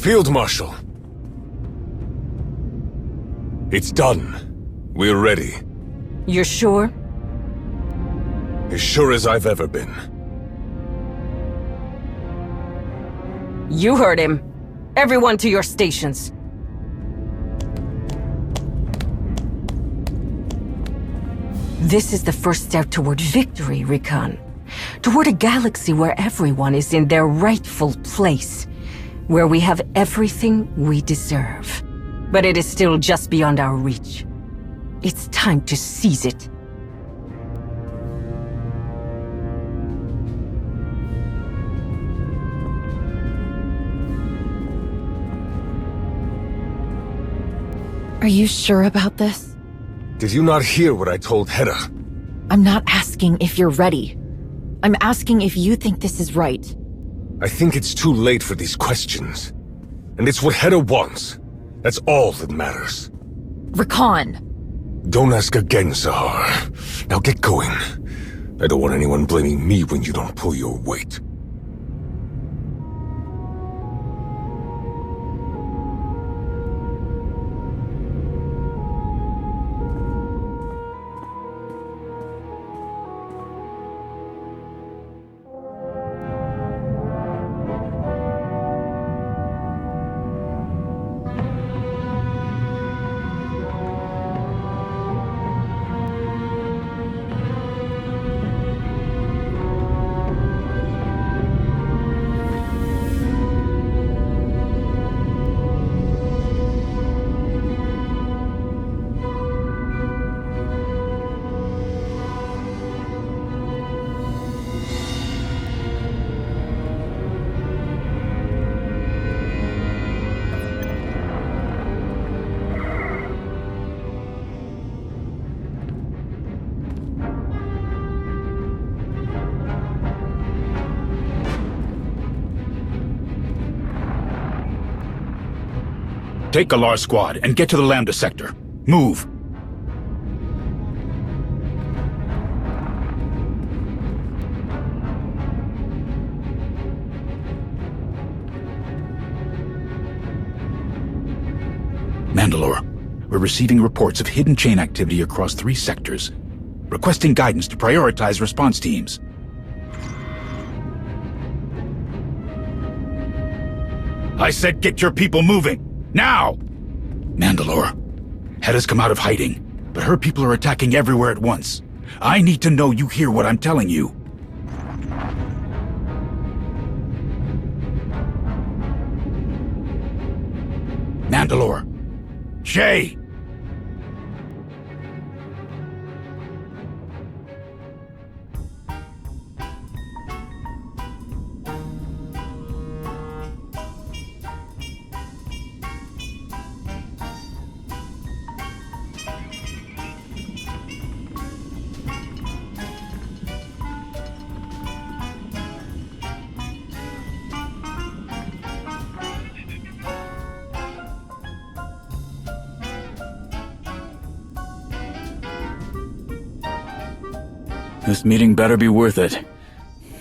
Field Marshal. It's done. We're ready. You're sure? As sure as I've ever been. You heard him. Everyone to your stations. This is the first step toward victory, Rikan. Toward a galaxy where everyone is in their rightful place. Where we have everything we deserve. But it is still just beyond our reach. It's time to seize it. Are you sure about this? Did you not hear what I told Heta? I'm not asking if you're ready. I'm asking if you think this is right. I think it's too late for these questions. And it's what Heta wants. That's all that matters. Rikan! Don't ask again, Zahar. Now get going. I don't want anyone blaming me when you don't pull your weight. Take Galar's squad and get to the Lambda sector. Move! Mandalore, we're receiving reports of hidden chain activity across 3 sectors. Requesting guidance to prioritize response teams. I said get your people moving! Now! Mandalore, Heta's come out of hiding, but her people are attacking everywhere at once. I need to know you hear what I'm telling you. Mandalore! Shay! This meeting better be worth it.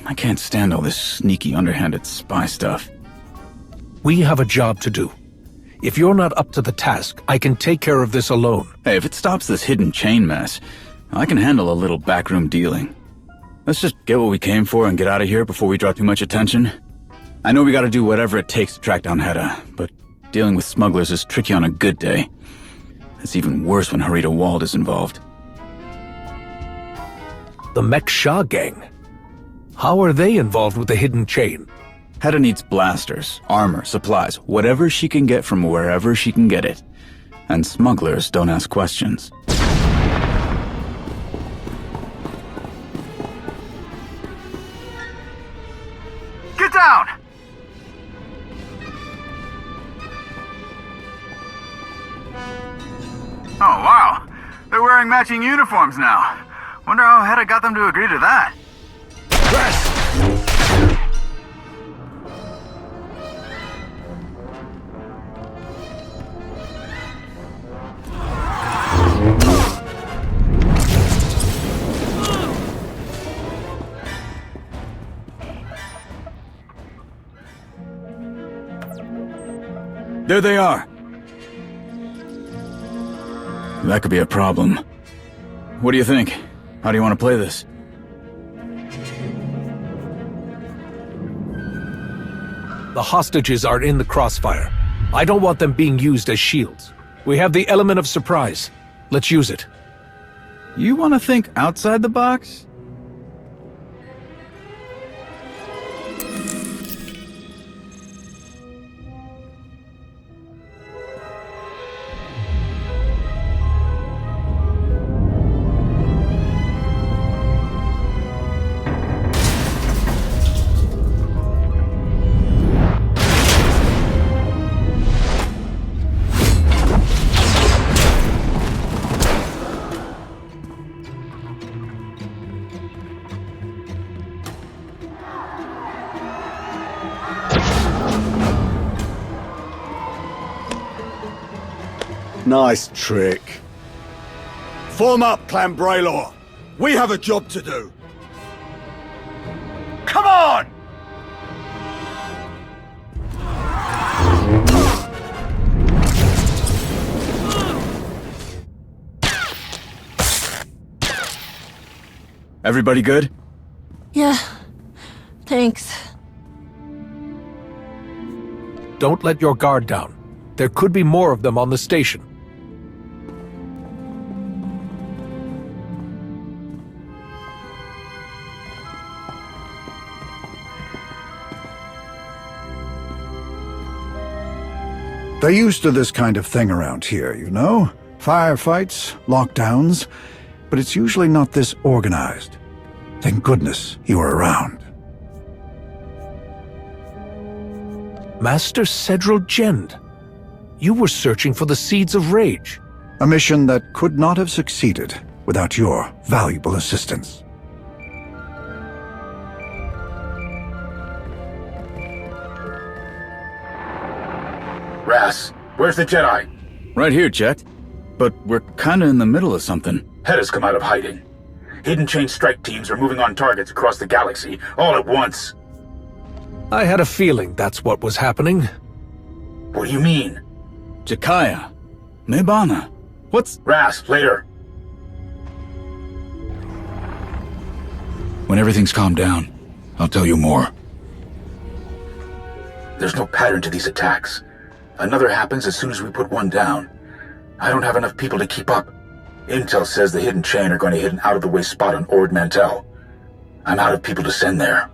I can't stand all this sneaky, underhanded spy stuff. We have a job to do. If you're not up to the task, I can take care of this alone. Hey, if it stops this hidden chain mess, I can handle a little backroom dealing. Let's just get what we came for and get out of here before we draw too much attention. I know we gotta do whatever it takes to track down Heta, but dealing with smugglers is tricky on a good day. It's even worse when Harita Wald is involved. The Mek Shah gang. How are they involved with the hidden chain? Heta needs blasters, armor, supplies, whatever she can get from wherever she can get it. And smugglers don't ask questions. Get down! Oh, wow. They're wearing matching uniforms now. Wonder how Heta got them to agree to that. Press! There they are. That could be a problem. What do you think? How do you want to play this? The hostages are in the crossfire. I don't want them being used as shields. We have the element of surprise. Let's use it. You want to think outside the box? Nice trick. Form up, Clan Braylor. We have a job to do. Come on! Everybody good? Yeah, thanks. Don't let your guard down. There could be more of them on the station. They're used to this kind of thing around here, you know? Firefights, lockdowns, but it's usually not this organized. Thank goodness you were around. Master Cedral Jend, you were searching for the Seeds of Rage. A mission that could not have succeeded without your valuable assistance. Ras, where's the Jedi? Right here, Jet. But we're kinda in the middle of something. Heta's come out of hiding. Hidden chain strike teams are moving on targets across the galaxy, all at once. I had a feeling that's what was happening. What do you mean? Jakaya. Mebana. What's... Ras, later. When everything's calmed down, I'll tell you more. There's no pattern to these attacks. Another happens as soon as we put one down. I don't have enough people to keep up. Intel says the hidden chain are going to hit an out-of-the-way spot on Ord Mantell. I'm out of people to send there.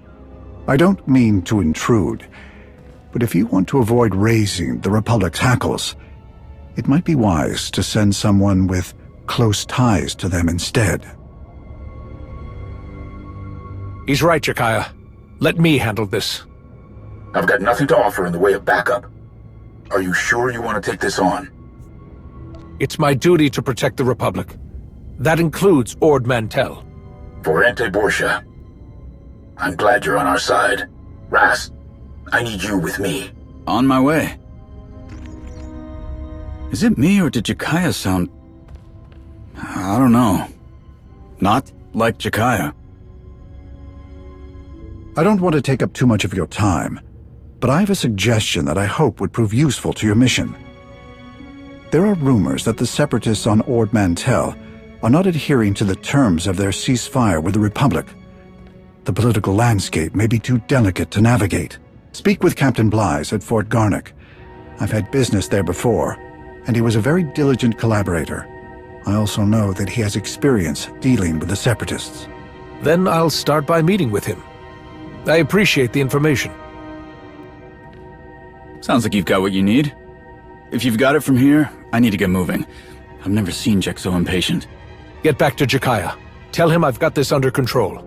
I don't mean to intrude, but if you want to avoid raising the Republic's hackles, it might be wise to send someone with close ties to them instead. He's right, Jakaya. Let me handle this. I've got nothing to offer in the way of backup. Are you sure you want to take this on? It's my duty to protect the Republic. That includes Ord Mantell. For Borsha. I'm glad you're on our side. Ras, I need you with me. On my way. Is it me or did Jakaya sound... I don't know. Not like Jakaya. I don't want to take up too much of your time, but I have a suggestion that I hope would prove useful to your mission. There are rumors that the separatists on Ord Mantell are not adhering to the terms of their ceasefire with the Republic. The political landscape may be too delicate to navigate. Speak with Captain Blythe at Fort Garnick. I've had business there before, and he was a very diligent collaborator. I also know that he has experience dealing with the separatists. Then I'll start by meeting with him. I appreciate the information. Sounds like you've got what you need. If you've got it from here, I need to get moving. I've never seen Jek so impatient. Get back to Jakaya. Tell him I've got this under control.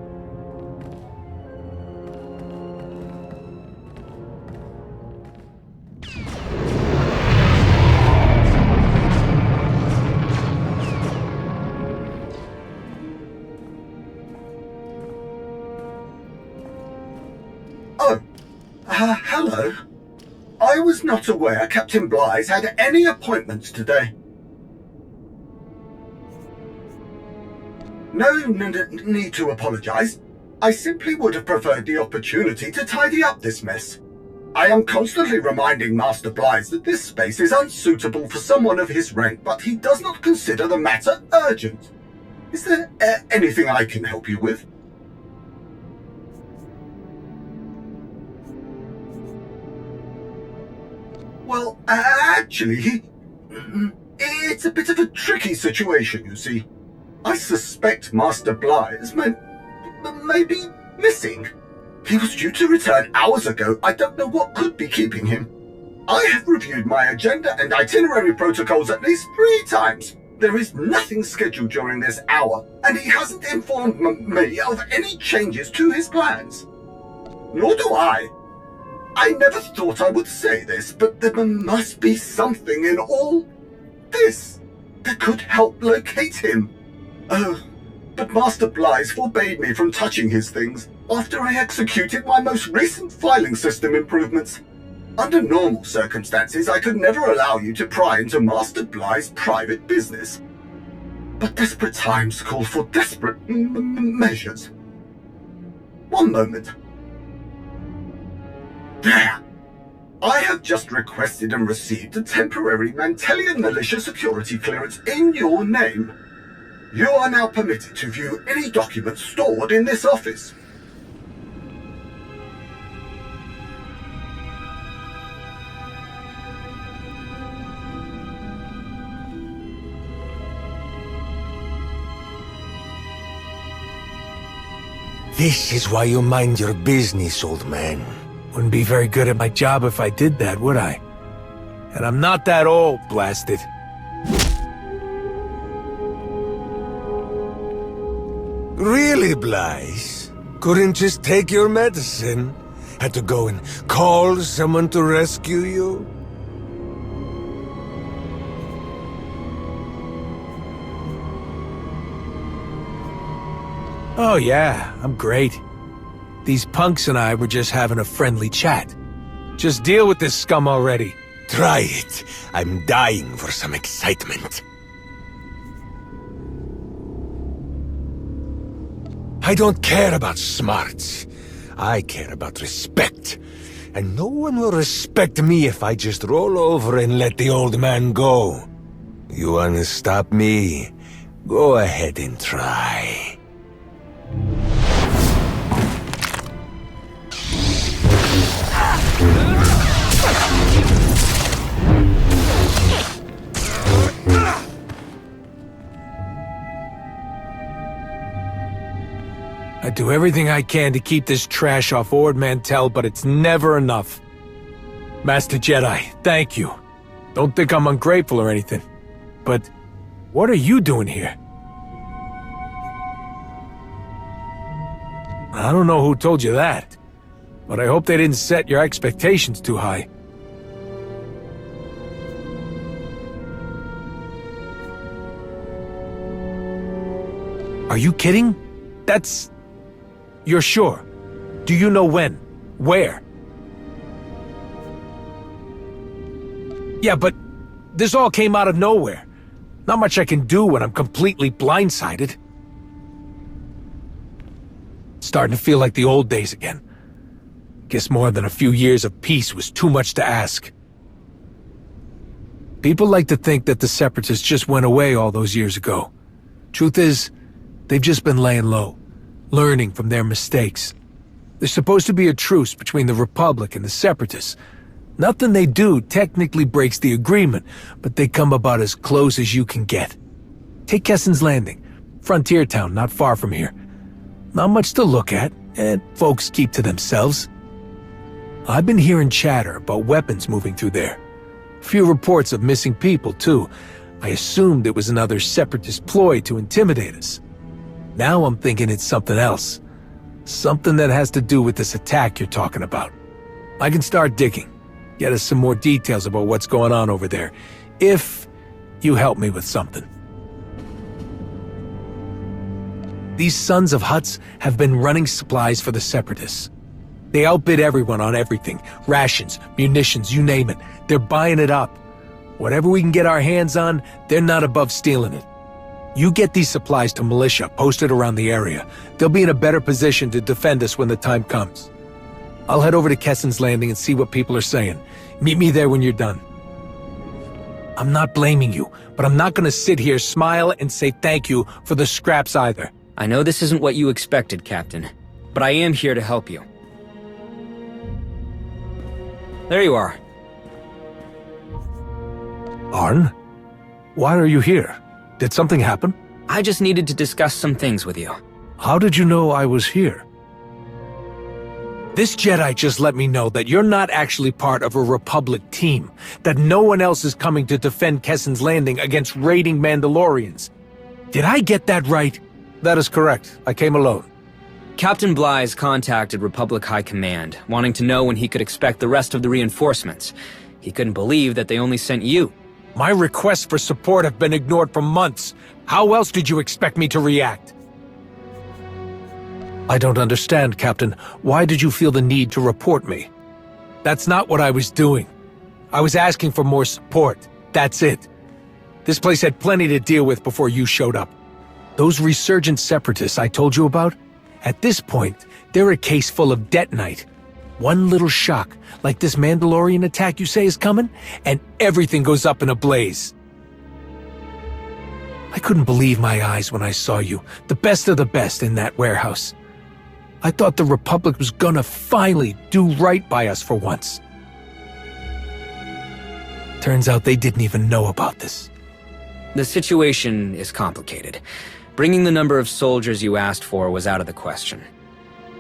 Hello. I was not aware Captain Blythe had any appointments today. No need to apologize. I simply would have preferred the opportunity to tidy up this mess. I am constantly reminding Master Blythe that this space is unsuitable for someone of his rank, but he does not consider the matter urgent. Is there anything I can help you with? Well, actually, it's a bit of a tricky situation, you see. I suspect Master Blythe may be missing. He was due to return hours ago. I don't know what could be keeping him. I have reviewed my agenda and itinerary protocols at least 3 times. There is nothing scheduled during this hour, and he hasn't informed me of any changes to his plans. Nor do I. I never thought I would say this, but there must be something in all this that could help locate him. Oh, but Master Blythe forbade me from touching his things after I executed my most recent filing system improvements. Under normal circumstances, I could never allow you to pry into Master Blythe's private business. But desperate times call for desperate measures. One moment. There! I have just requested and received a temporary Mantellian militia security clearance in your name. You are now permitted to view any documents stored in this office. This is why you mind your business, old man. Wouldn't be very good at my job if I did that, would I? And I'm not that old, blasted. Really, Blythe? Couldn't just take your medicine? Had to go and call someone to rescue you? Oh yeah, I'm great. These punks and I were just having a friendly chat. Just deal with this scum already. Try it. I'm dying for some excitement. I don't care about smarts. I care about respect. And no one will respect me if I just roll over and let the old man go. You wanna stop me? Go ahead and try. I do everything I can to keep this trash off Ord Mantell, but it's never enough. Master Jedi, thank you. Don't think I'm ungrateful or anything. But what are you doing here? I don't know who told you that, but I hope they didn't set your expectations too high. Are you kidding? That's... You're sure? Do you know when? Where? Yeah, but this all came out of nowhere. Not much I can do when I'm completely blindsided. Starting to feel like the old days again. Guess more than a few years of peace was too much to ask. People like to think that the separatists just went away all those years ago. Truth is, they've just been laying low, learning from their mistakes. There's supposed to be a truce between the Republic and the separatists. Nothing they do technically breaks the agreement, but they come about as close as you can get. Take Kessan's Landing, frontier town not far from here. Not much to look at, and folks keep to themselves. I've been hearing chatter about weapons moving through there. Few reports of missing people, too. I assumed it was another separatist ploy to intimidate us. Now I'm thinking it's something else. Something that has to do with this attack you're talking about. I can start digging. Get us some more details about what's going on over there, if you help me with something. These sons of Hutts have been running supplies for the separatists. They outbid everyone on everything. Rations, munitions, you name it. They're buying it up. Whatever we can get our hands on, they're not above stealing it. You get these supplies to militia posted around the area. They'll be in a better position to defend us when the time comes. I'll head over to Kessan's Landing and see what people are saying. Meet me there when you're done. I'm not blaming you, but I'm not gonna sit here, smile, and say thank you for the scraps either. I know this isn't what you expected, Captain, but I am here to help you. There you are. Arn? Why are you here? Did something happen? I just needed to discuss some things with you. How did you know I was here? This Jedi just let me know that you're not actually part of a Republic team, that no one else is coming to defend Kessan's Landing against raiding Mandalorians. Did I get that right? That is correct. I came alone. Captain Bly's contacted Republic High Command, wanting to know when he could expect the rest of the reinforcements. He couldn't believe that they only sent you. My requests for support have been ignored for months. How else did you expect me to react? I don't understand, Captain. Why did you feel the need to report me? That's not what I was doing. I was asking for more support. That's it. This place had plenty to deal with before you showed up. Those resurgent separatists I told you about? At this point, they're a case full of detonite. One little shock, like this Mandalorian attack you say is coming, and everything goes up in a blaze. I couldn't believe my eyes when I saw you, the best of the best, in that warehouse. I thought the Republic was gonna finally do right by us for once. Turns out they didn't even know about this. The situation is complicated. Bringing the number of soldiers you asked for was out of the question.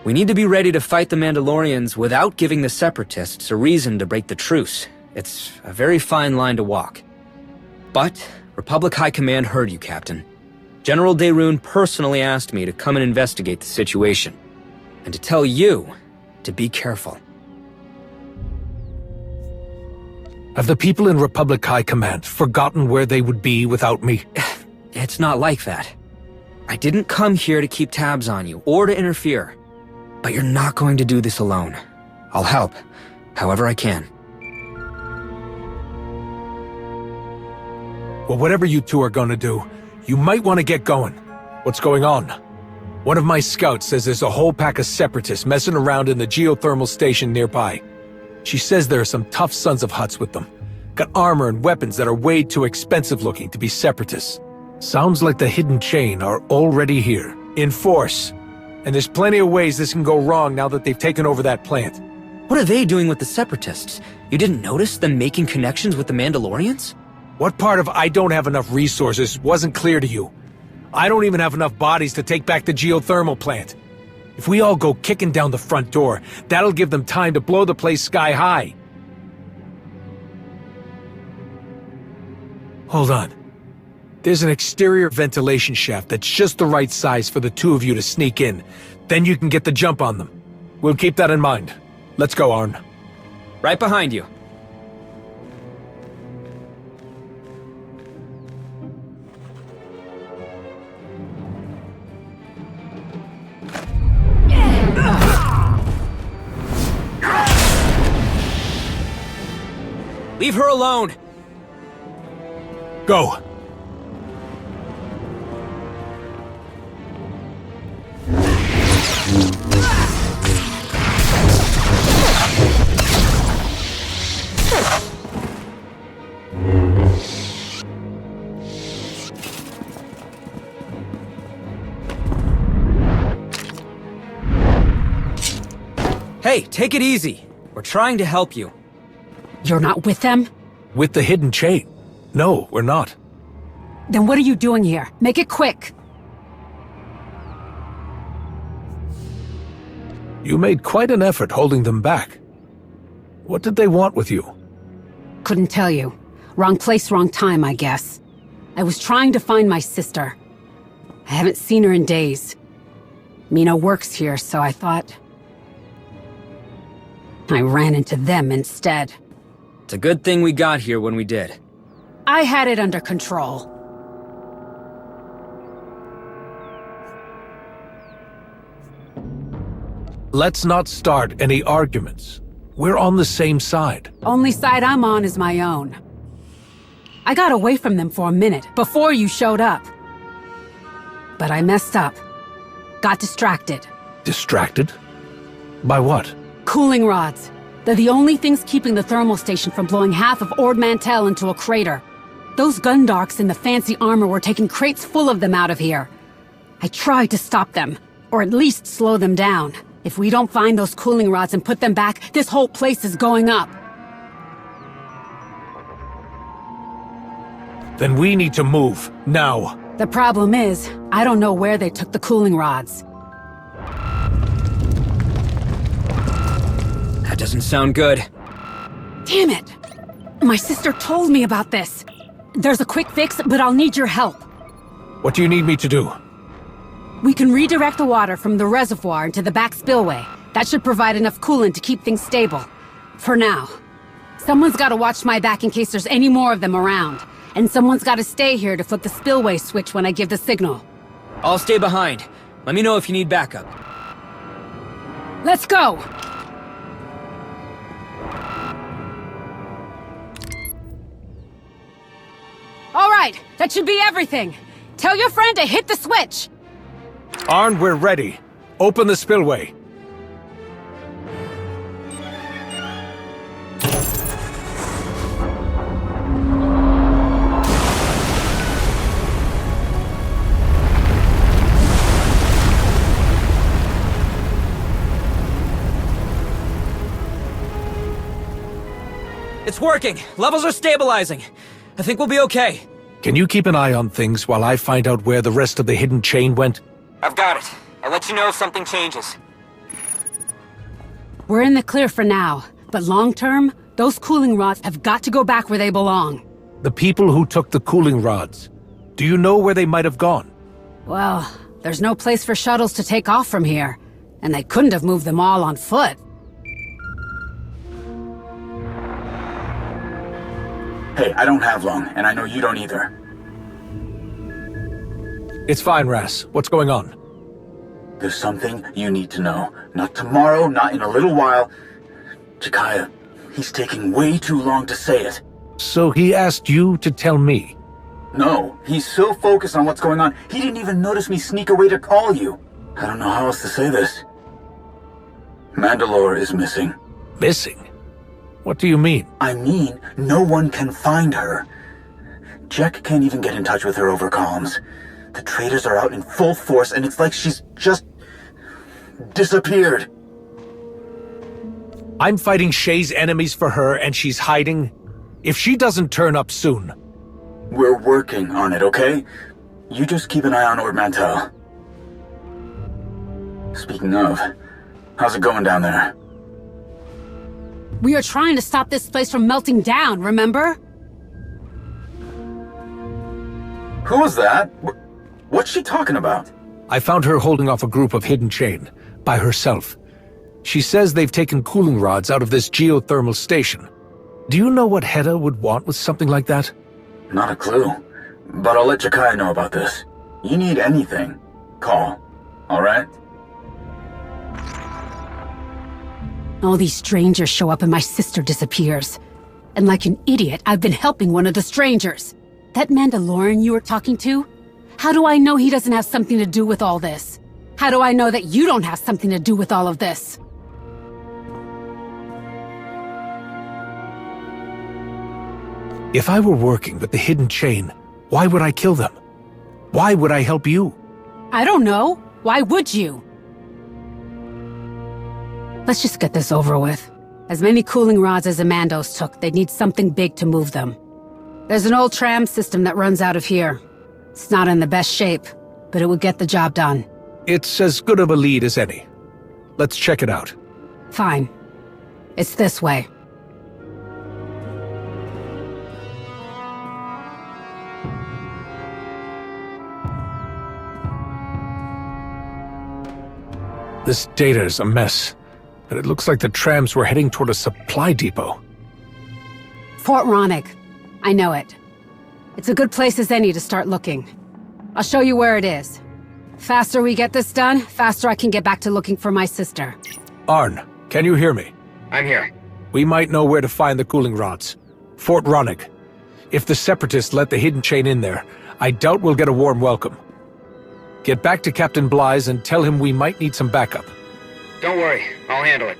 We need to be ready to fight the Mandalorians without giving the separatists a reason to break the truce. It's a very fine line to walk. But Republic High Command heard you, Captain. General Daerun personally asked me to come and investigate the situation, and to tell you to be careful. Have the people in Republic High Command forgotten where they would be without me? It's not like that. I didn't come here to keep tabs on you, or to interfere. But you're not going to do this alone. I'll help, however I can. Well, whatever you two are gonna do, you might want to get going. What's going on? One of my scouts says there's a whole pack of separatists messing around in the geothermal station nearby. She says there are some tough sons of Hutts with them. Got armor and weapons that are way too expensive looking to be separatists. Sounds like the hidden chain are already here, in force. And there's plenty of ways this can go wrong now that they've taken over that plant. What are they doing with the separatists? You didn't notice them making connections with the Mandalorians? What part of I don't have enough resources wasn't clear to you? I don't even have enough bodies to take back the geothermal plant. If we all go kicking down the front door, that'll give them time to blow the place sky high. Hold on. There's an exterior ventilation shaft that's just the right size for the two of you to sneak in. Then you can get the jump on them. We'll keep that in mind. Let's go, Arn. Right behind you. Leave her alone! Go! Hey, take it easy. We're trying to help you. You're not with them? With the hidden chain. No, we're not. Then what are you doing here? Make it quick! You made quite an effort holding them back. What did they want with you? Couldn't tell you. Wrong place, wrong time, I guess. I was trying to find my sister. I haven't seen her in days. Mina works here, so I thought... I ran into them instead. It's a good thing we got here when we did. I had it under control. Let's not start any arguments. We're on the same side. Only side I'm on is my own. I got away from them for a minute, before you showed up. But I messed up. Got distracted. Distracted? By what? Cooling rods. They're the only things keeping the thermal station from blowing half of Ord Mantell into a crater. Those Gundarks in the fancy armor were taking crates full of them out of here. I tried to stop them, or at least slow them down. If we don't find those cooling rods and put them back, this whole place is going up. Then we need to move, now. The problem is, I don't know where they took the cooling rods. That doesn't sound good. Damn it! My sister told me about this. There's a quick fix, but I'll need your help. What do you need me to do? We can redirect the water from the reservoir into the back spillway. That should provide enough coolant to keep things stable. For now. Someone's gotta watch my back in case there's any more of them around. And someone's gotta stay here to flip the spillway switch when I give the signal. I'll stay behind. Let me know if you need backup. Let's go! All right, that should be everything. Tell your friend to hit the switch. Arn, we're ready. Open the spillway. It's working. Levels are stabilizing. I think we'll be okay. Can you keep an eye on things while I find out where the rest of the hidden chain went? I've got it. I'll let you know if something changes. We're in the clear for now, but long-term, those cooling rods have got to go back where they belong. The people who took the cooling rods. Do you know where they might have gone? Well, there's no place for shuttles to take off from here, and they couldn't have moved them all on foot. Hey, I don't have long, and I know you don't either. It's fine, Ras. What's going on? There's something you need to know. Not tomorrow, not in a little while. Jakaya, he's taking way too long to say it. So he asked you to tell me? No, he's so focused on what's going on, he didn't even notice me sneak away to call you. I don't know how else to say this. Mandalore is missing. Missing? What do you mean? I mean, no one can find her. Jack can't even get in touch with her over comms. The traitors are out in full force, and it's like she's just disappeared. I'm fighting Shay's enemies for her, and she's hiding? If she doesn't turn up soon... We're working on it, okay? You just keep an eye on Ord Mantell. Speaking of, how's it going down there? We are trying to stop this place from melting down, remember? Who was that? What's she talking about? I found her holding off a group of hidden chain, by herself. She says they've taken cooling rods out of this geothermal station. Do you know what Heta would want with something like that? Not a clue. But I'll let Jakaya know about this. You need anything, call. Alright? All these strangers show up and my sister disappears. And like an idiot, I've been helping one of the strangers. That Mandalorian you were talking to? How do I know he doesn't have something to do with all this? How do I know that you don't have something to do with all of this? If I were working with the hidden chain, why would I kill them? Why would I help you? I don't know. Why would you? Let's just get this over with. As many cooling rods as the Mandos took, they'd need something big to move them. There's an old tram system that runs out of here. It's not in the best shape, but it would get the job done. It's as good of a lead as any. Let's check it out. Fine. It's this way. This data is a mess, but it looks like the trams were heading toward a supply depot. Fort Ronnig. I know it. It's a good place as any to start looking. I'll show you where it is. Faster we get this done, faster I can get back to looking for my sister. Arn, can you hear me? I'm here. We might know where to find the cooling rods. Fort Ronnig. If the separatists let the hidden chain in there, I doubt we'll get a warm welcome. Get back to Captain Blythe and tell him we might need some backup. Don't worry, I'll handle it.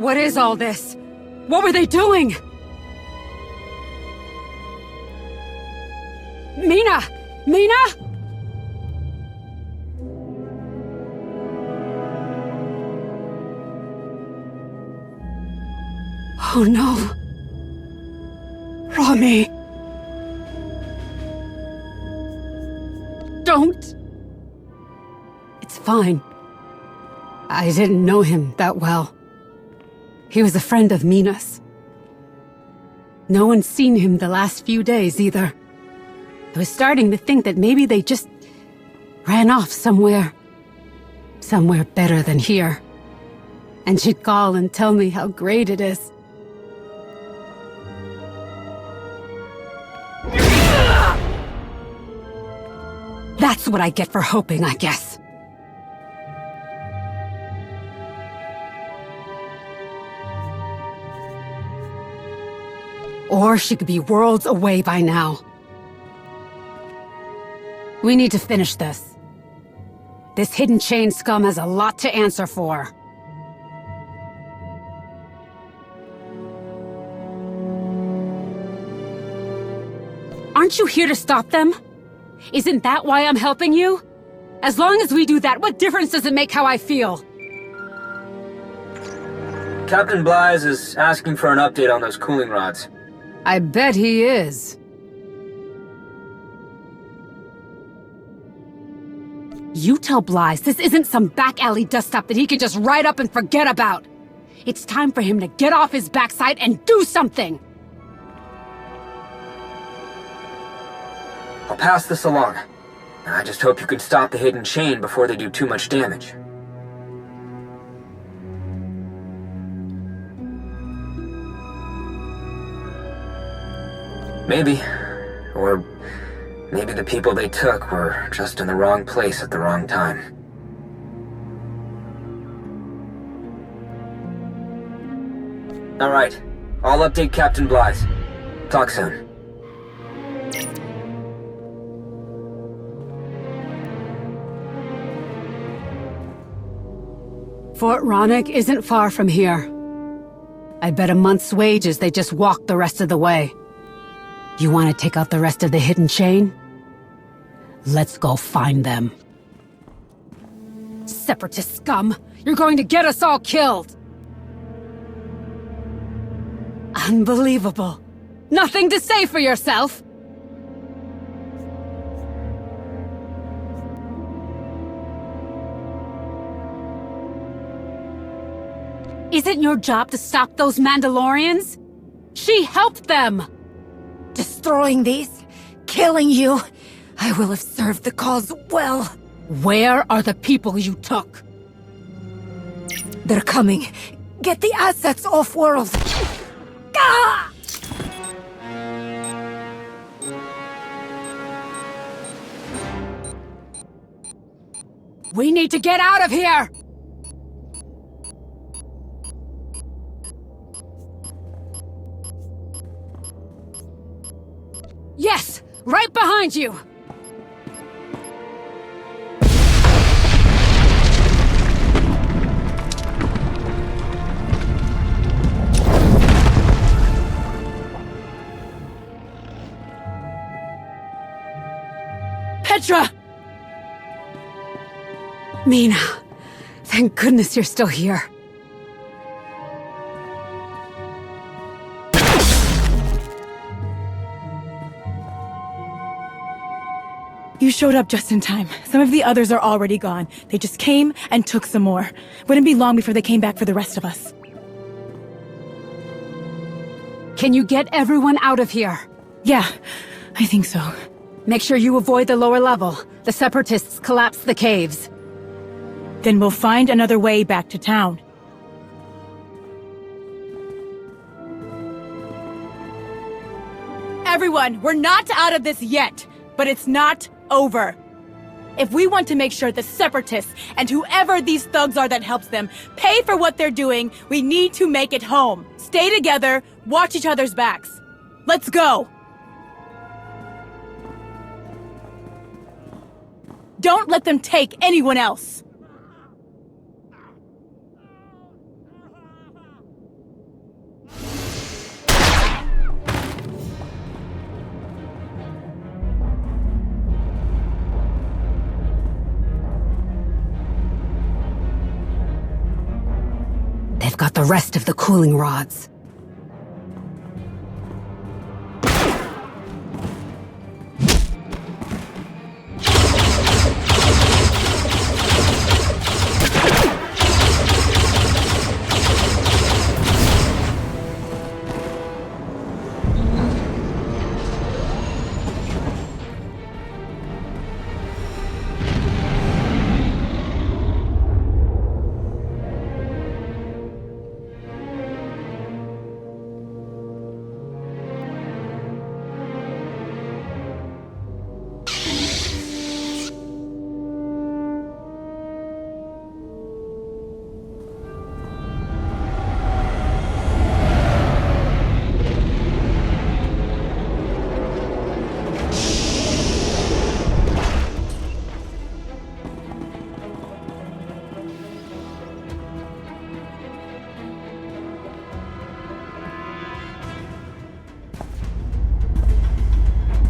What is all this? What were they doing? Mina! Mina! Oh no. Rami. Don't. It's fine. I didn't know him that well. He was a friend of Mina's. No one's seen him the last few days either. I was starting to think that maybe they just ran off somewhere. Somewhere better than here. And she'd call and tell me how great it is. That's what I get for hoping, I guess. Or she could be worlds away by now. We need to finish this. This hidden chain scum has a lot to answer for. Aren't you here to stop them? Isn't that why I'm helping you? As long as we do that, what difference does it make how I feel? Captain Blythe is asking for an update on those cooling rods. I bet he is. You tell Blythe this isn't some back alley dust-up that he can just write up and forget about. It's time for him to get off his backside and do something! I'll pass this along. I just hope you can stop the hidden chain before they do too much damage. Maybe. Or maybe the people they took were just in the wrong place at the wrong time. Alright. I'll update Captain Blythe. Talk soon. Fort Ronick isn't far from here. I bet a month's wages they just walked the rest of the way. You want to take out the rest of the hidden chain? Let's go find them. Separatist scum! You're going to get us all killed! Unbelievable. Nothing to say for yourself! Isn't your job to stop those Mandalorians? She helped them! Destroying these, killing you, I will have served the cause well. Where are the people you took? They're coming. Get the assets off-world. Ah! We need to get out of here! Yes! Right behind you! Petra! Mina, thank goodness you're still here. You showed up just in time. Some of the others are already gone. They just came and took some more. Wouldn't be long before they came back for the rest of us. Can you get everyone out of here? Yeah, I think so. Make sure you avoid the lower level. The separatists collapsed the caves. Then we'll find another way back to town. Everyone, we're not out of this yet, but it's not over. If we want to make sure the separatists and whoever these thugs are that helps them pay for what they're doing, we need to make it home. Stay together, watch each other's backs. Let's go! Don't let them take anyone else! about the rest of the cooling rods.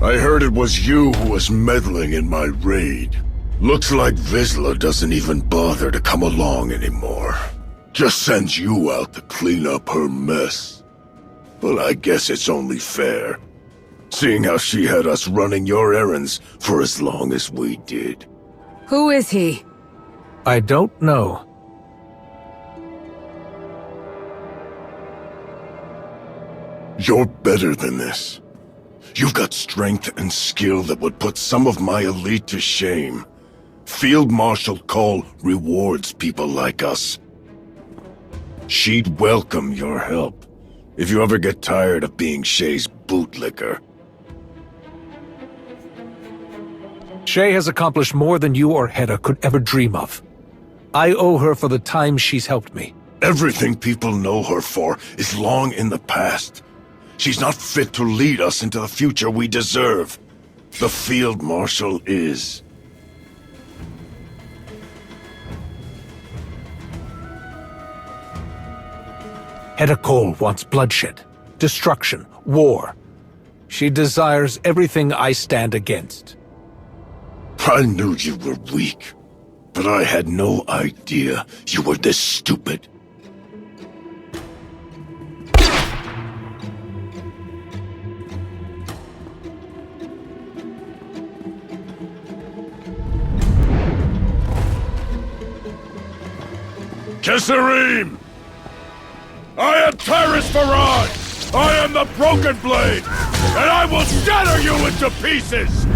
I heard it was you who was meddling in my raid. Looks like Vizsla doesn't even bother to come along anymore. Just sends you out to clean up her mess. Well, I guess it's only fair, seeing how she had us running your errands for as long as we did. Who is he? I don't know. You're better than this. You've got strength and skill that would put some of my elite to shame. Field Marshal Kol rewards people like us. She'd welcome your help if you ever get tired of being Shay's bootlicker. Shay has accomplished more than you or Heta could ever dream of. I owe her for the time she's helped me. Everything people know her for is long in the past. She's not fit to lead us into the future we deserve. The Field Marshal is. Heta Kol wants bloodshed, destruction, war. She desires everything I stand against. I knew you were weak, but I had no idea you were this stupid. Kessan! I am Tyrus Farad! I am the Broken Blade! And I will shatter you into pieces!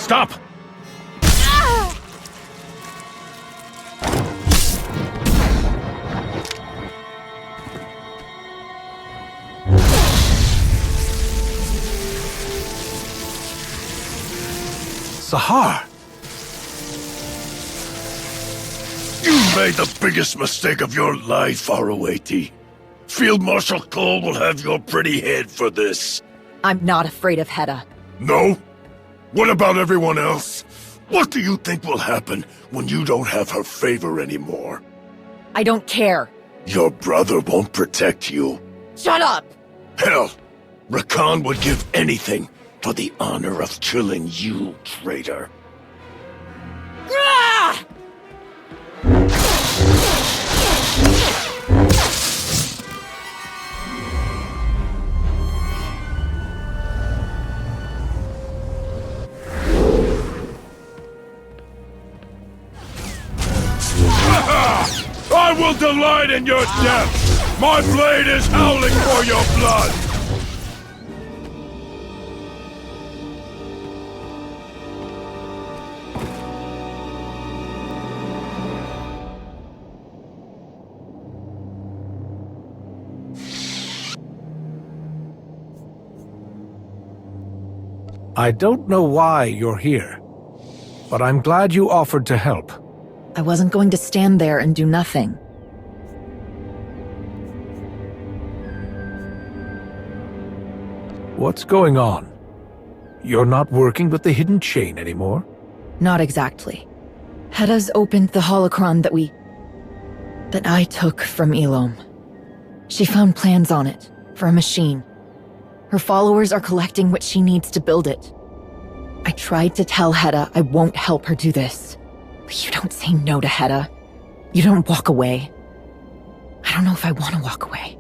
Stop! Sahar! You made the biggest mistake of your life, ROAT. Field Marshal Kol will have your pretty head for this. I'm not afraid of Heta. No? What about everyone else? What do you think will happen when you don't have her favor anymore? I don't care. Your brother won't protect you. Shut up! Hell, Rakan would give anything for the honor of killing you, traitor. Ah! I will delight in your death! My blade is howling for your blood! I don't know why you're here, but I'm glad you offered to help. I wasn't going to stand there and do nothing. What's going on? You're not working with the Hidden Chain anymore? Not exactly. Heta's opened the holocron that we that I took from Elom. She found plans on it, for a machine. Her followers are collecting what she needs to build it. I tried to tell Heta I won't help her do this. But you don't say no to Heta. You don't walk away. I don't know if I want to walk away.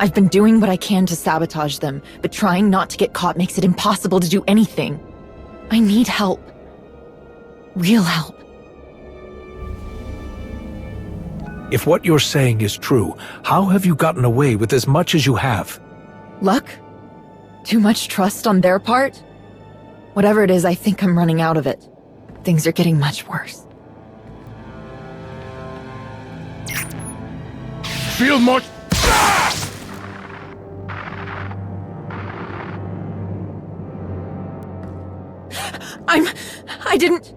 I've been doing what I can to sabotage them, but trying not to get caught makes it impossible to do anything. I need help. Real help. If what you're saying is true, how have you gotten away with as much as you have? Luck? Too much trust on their part? Whatever it is, I think I'm running out of it. Things are getting much worse. Feel much... I didn't...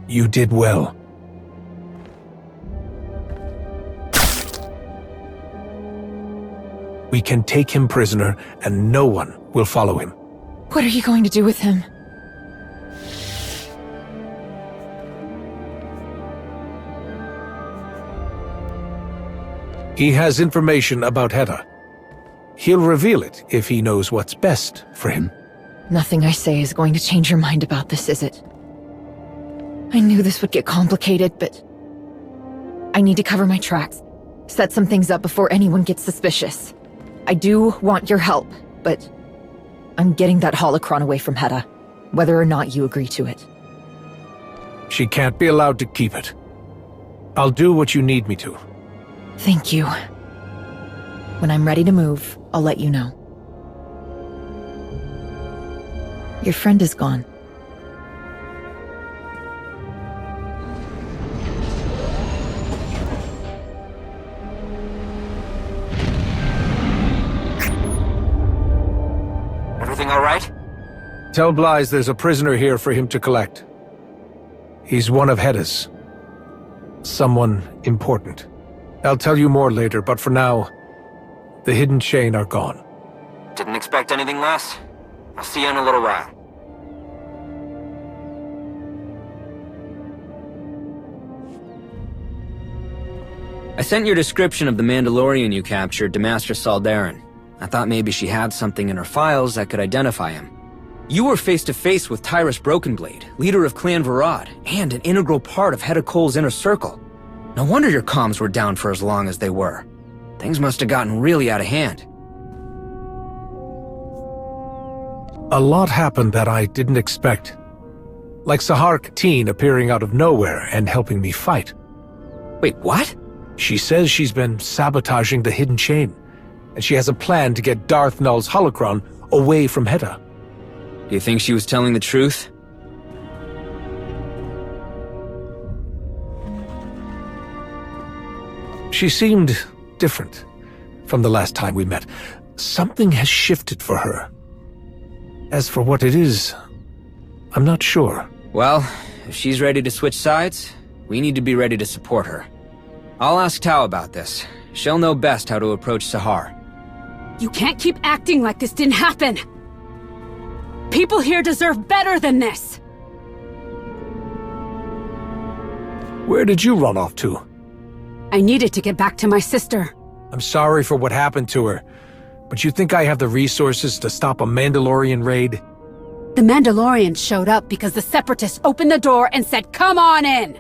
You did well. We can take him prisoner, and no one will follow him. What are you going to do with him? He has information about Heta. He'll reveal it if he knows what's best for him. Nothing I say is going to change your mind about this, is it? I knew this would get complicated, but... I need to cover my tracks. Set some things up before anyone gets suspicious. I do want your help, but... I'm getting that holocron away from Heta, whether or not you agree to it. She can't be allowed to keep it. I'll do what you need me to. Thank you. When I'm ready to move, I'll let you know. Your friend is gone. Everything all right? Tell Blythe there's a prisoner here for him to collect. He's one of Heta's. Someone important. I'll tell you more later, but for now, the hidden chain are gone. Didn't expect anything less. I'll see you in a little while. I sent your description of the Mandalorian you captured to Master Saldarin. I thought maybe she had something in her files that could identify him. You were face to face with Tyrus Brokenblade, leader of Clan Varad, and an integral part of Heta Kol's inner circle. No wonder your comms were down for as long as they were. Things must have gotten really out of hand. A lot happened that I didn't expect. Like Sahar Katin appearing out of nowhere and helping me fight. Wait, what? She says she's been sabotaging the hidden chain, and she has a plan to get Darth Null's holocron away from Heta. Do you think she was telling the truth? She seemed different from the last time we met. Something has shifted for her. As for what it is, I'm not sure. Well, if she's ready to switch sides, we need to be ready to support her. I'll ask Tao about this. She'll know best how to approach Sahar. You can't keep acting like this didn't happen! People here deserve better than this! Where did you run off to? I needed to get back to my sister. I'm sorry for what happened to her, but you think I have the resources to stop a Mandalorian raid? The Mandalorians showed up because the separatists opened the door and said, "Come on in!"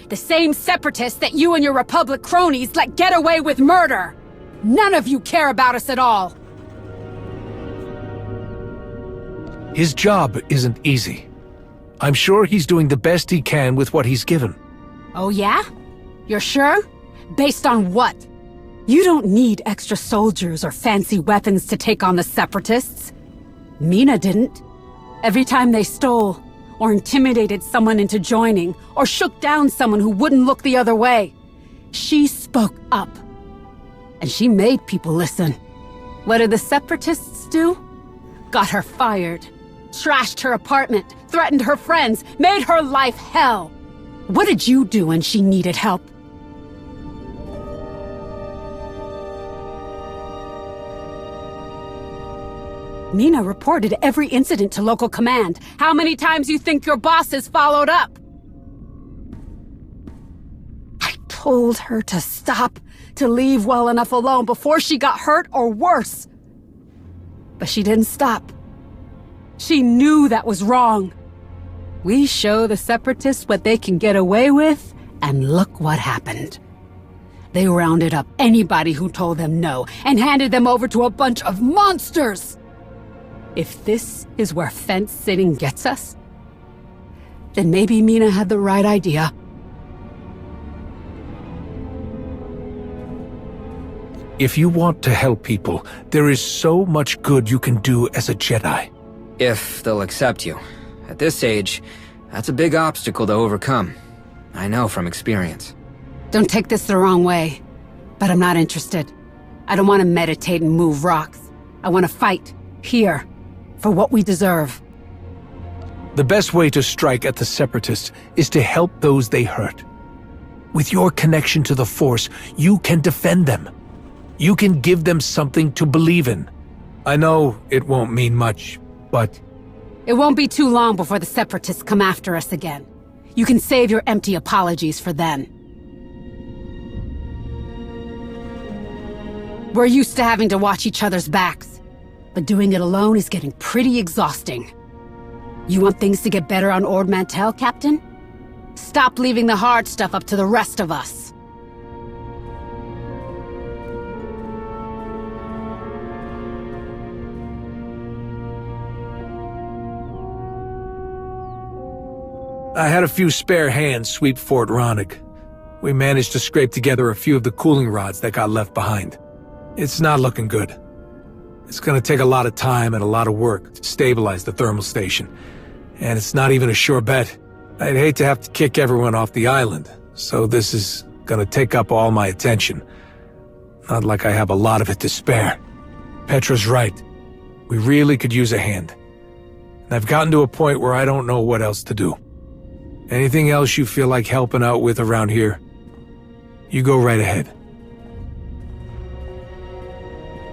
The same separatists that you and your Republic cronies let get away with murder! None of you care about us at all! His job isn't easy. I'm sure he's doing the best he can with what he's given. Oh yeah? You're sure? Based on what? You don't need extra soldiers or fancy weapons to take on the separatists. Mina didn't. Every time they stole, or intimidated someone into joining, or shook down someone who wouldn't look the other way, she spoke up. And she made people listen. What did the separatists do? Got her fired. Trashed her apartment, threatened her friends, made her life hell. What did you do when she needed help? Mina reported every incident to local command. How many times you think your boss has followed up? I told her to stop, to leave well enough alone before she got hurt or worse. But she didn't stop. She knew that was wrong. We show the Separatists what they can get away with, and look what happened. They rounded up anybody who told them no, and handed them over to a bunch of monsters! If this is where fence-sitting gets us, then maybe Mina had the right idea. If you want to help people, there is so much good you can do as a Jedi. If they'll accept you. At this age, that's a big obstacle to overcome. I know from experience. Don't take this the wrong way, but I'm not interested. I don't want to meditate and move rocks. I want to fight, here, for what we deserve. The best way to strike at the Separatists is to help those they hurt. With your connection to the Force, you can defend them. You can give them something to believe in. I know it won't mean much, but... It won't be too long before the Separatists come after us again. You can save your empty apologies for then. We're used to having to watch each other's backs, but doing it alone is getting pretty exhausting. You want things to get better on Ord Mantell, Captain? Stop leaving the hard stuff up to the rest of us. I had a few spare hands sweep Fort Ronnig. We managed to scrape together a few of the cooling rods that got left behind. It's not looking good. It's gonna take a lot of time and a lot of work to stabilize the thermal station. And it's not even a sure bet. I'd hate to have to kick everyone off the island, so this is gonna take up all my attention. Not like I have a lot of it to spare. Petra's right. We really could use a hand. And I've gotten to a point where I don't know what else to do. Anything else you feel like helping out with around here? You go right ahead.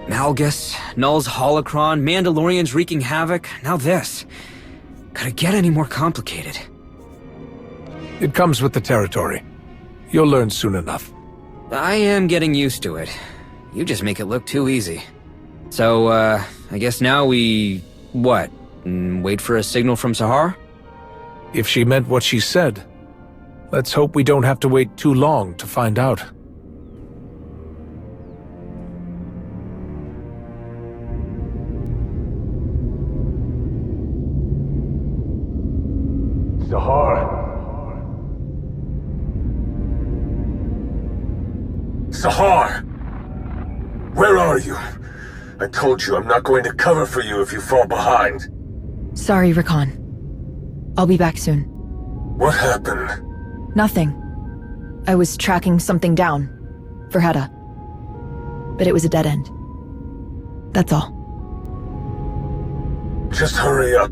Malgus, Null's holocron, Mandalorians wreaking havoc, now this. Could it get any more complicated? It comes with the territory. You'll learn soon enough. I am getting used to it. You just make it look too easy. So, I guess now we... what? Wait for a signal from Sahar? If she meant what she said, let's hope we don't have to wait too long to find out. Sahar! Sahar! Where are you? I told you I'm not going to cover for you if you fall behind. Sorry, Rakan. I'll be back soon. What happened? Nothing. I was tracking something down. For Heta. But it was a dead end. That's all. Just hurry up.